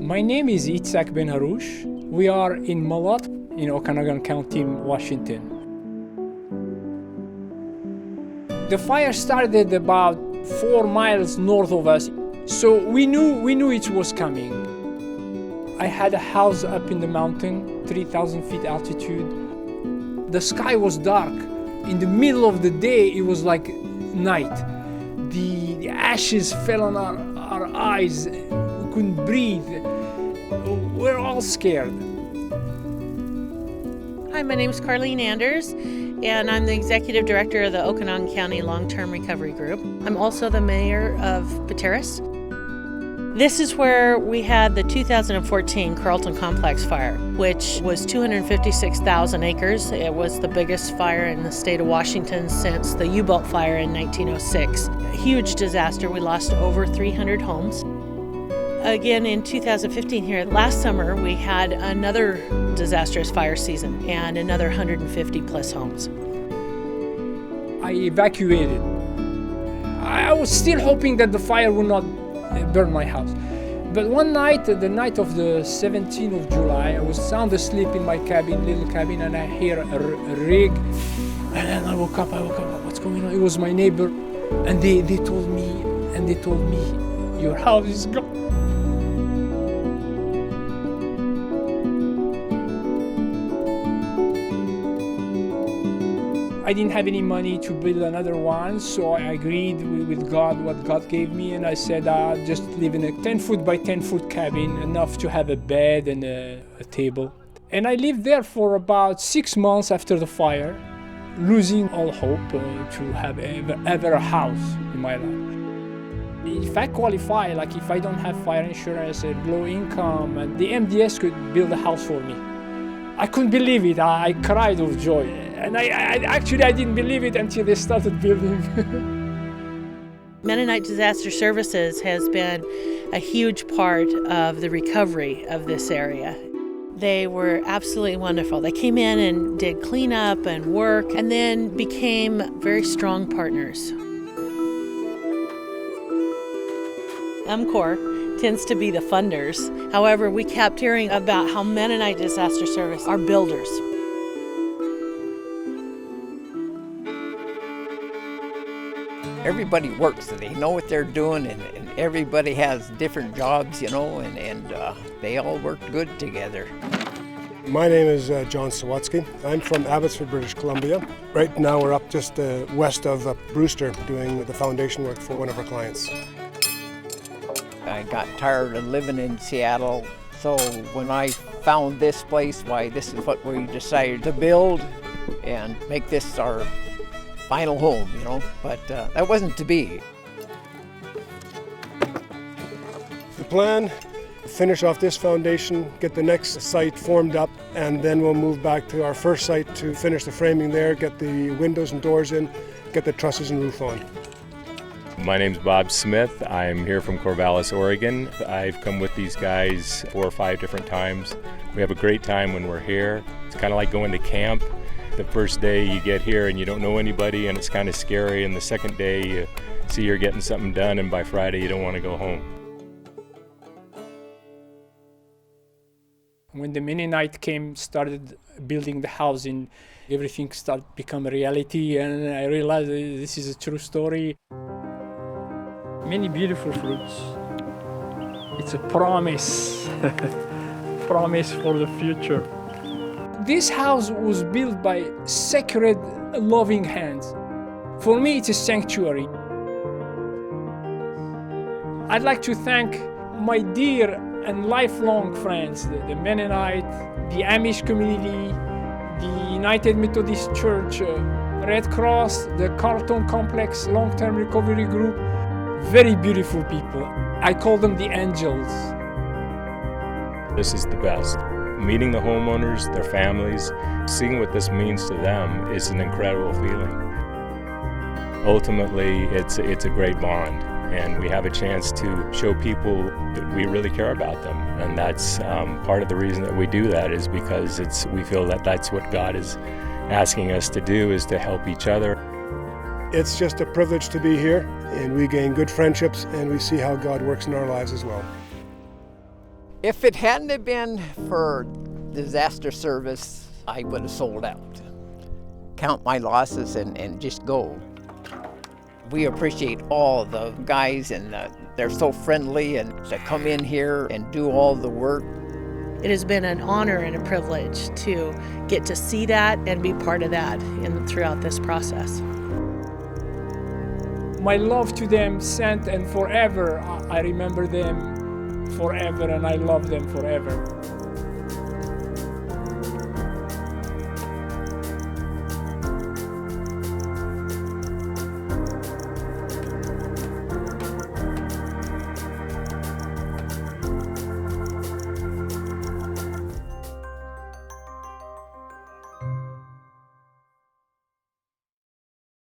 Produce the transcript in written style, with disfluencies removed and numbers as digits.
My name is Itzhak Ben Harouche. We are in Malot in Okanagan County, Washington. The fire started about 4 miles north of us, so we knew it was coming. I had a house up in the mountain, 3,000 feet altitude. The sky was dark. In the middle of the day, it was like night. The ashes fell on our eyes. We couldn't breathe. We're all scared. Hi, my name is Carlene Anders, and I'm the Executive Director of the Okanagan County Long-Term Recovery Group. I'm also the Mayor of Pateros. This is where we had the 2014 Carlton Complex fire, which was 256,000 acres. It was the biggest fire in the state of Washington since the U-boat fire in 1906. A huge disaster. We lost over 300 homes. Again, in 2015 here, last summer, we had another disastrous fire season and another 150 plus homes. I evacuated. I was still hoping that the fire would not burn my house. But one night, the night of the 17th of July, I was sound asleep in my cabin, little cabin, and I hear a rig. And then I woke up, what's going on? It was my neighbor. And they told me, your house is gone. I didn't have any money to build another one, so I agreed with God, what God gave me, and I said I'll just live in a 10-foot by 10-foot cabin, enough to have a bed and a table. And I lived there for about 6 months after the fire, losing all hope to have ever a house in my life. If I qualify, like if I don't have fire insurance and low income, and the MDS could build a house for me. I couldn't believe it. I cried with joy. And I didn't believe it until they started building. Mennonite Disaster Services has been a huge part of the recovery of this area. They were absolutely wonderful. They came in and did cleanup and work, and then became very strong partners. MCOR tends to be the funders. However, we kept hearing about how Mennonite Disaster Service are builders. Everybody works, they know what they're doing, and everybody has different jobs, and they all work good together. My name is John Sawatsky. I'm from Abbotsford, British Columbia. Right now we're up just west of Brewster doing the foundation work for one of our clients. I got tired of living in Seattle, so when I found this place, this is what we decided to build and make this our final home, but that wasn't to be. The plan, finish off this foundation, get the next site formed up, and then we'll move back to our first site to finish the framing there, get the windows and doors in, get the trusses and roof on. My name's Bob Smith. I'm here from Corvallis, Oregon. I've come with these guys 4 or 5 different times. We have a great time when we're here. It's kind of like going to camp. The first day you get here and you don't know anybody and it's kind of scary, and the second day you see you're getting something done, and by Friday you don't want to go home. When the Mennonite started building the housing, everything started to become a reality, and I realized this is a true story. Many beautiful fruits. It's a promise, promise for the future. This house was built by sacred, loving hands. For me, it's a sanctuary. I'd like to thank my dear and lifelong friends, the Mennonite, the Amish community, the United Methodist Church, Red Cross, the Carlton Complex Long-Term Recovery Group. Very beautiful people. I call them the angels. This is the best. Meeting the homeowners, their families, seeing what this means to them is an incredible feeling. Ultimately, it's a great bond, and we have a chance to show people that we really care about them. And that's part of the reason that we do that, is because we feel that that's what God is asking us to do, is to help each other. It's just a privilege to be here, and we gain good friendships, and we see how God works in our lives as well. If it hadn't have been for disaster service, I would have sold out. Count my losses and just go. We appreciate all the guys, and they're so friendly, and to come in here and do all the work. It has been an honor and a privilege to get to see that and be part of that throughout this process. My love to them sent and forever. I remember them forever and I love them forever.